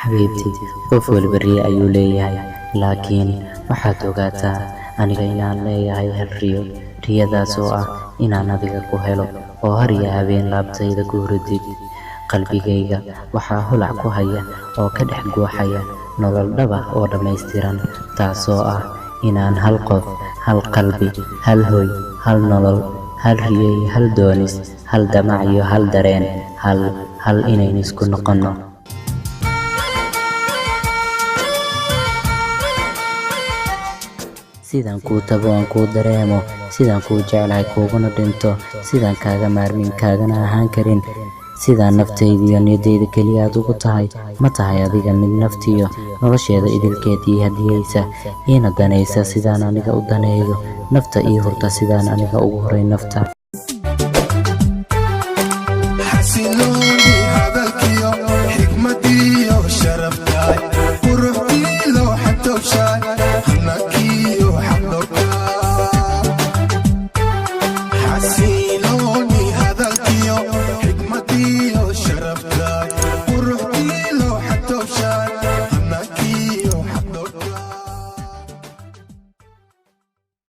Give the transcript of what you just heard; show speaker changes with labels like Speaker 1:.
Speaker 1: xabiibti qof walba riyo ayuu leeyahay, laakiin waxaad ogaataa aniga inaan leeyahay hal riyo. Riyadaas oo ah inaan adiga ku helo oo har iyo habeen laabtayda ku hurdid. Qalbigayga waxaa holac ku haya oo ka dhex guuxaya nolol dhab ah oo dhammaystiran, taasoo ah inaan hal qof, hal qalbi, hal hoy, hal nolol, hal riyo iyo hal doonis, hal damac iyo hal dareen, hal inaynu isku noqonno. Sidaan kuu tago aan kuu dareemo, sidaan kuu jeclahay kuuguna dhinto, sidaan kaaga maarmin kaagana ahaan karin, sidaan naftayda iyo niyadayda keliya aad ugu tahay. Ma tahay adiga mid naftiyo nolosheeda idilkeed ii hadiyeysa, iina danaysa sidaan aniga u daneeyo, nafta ii hurta sidaan aniga ugu horay nafta.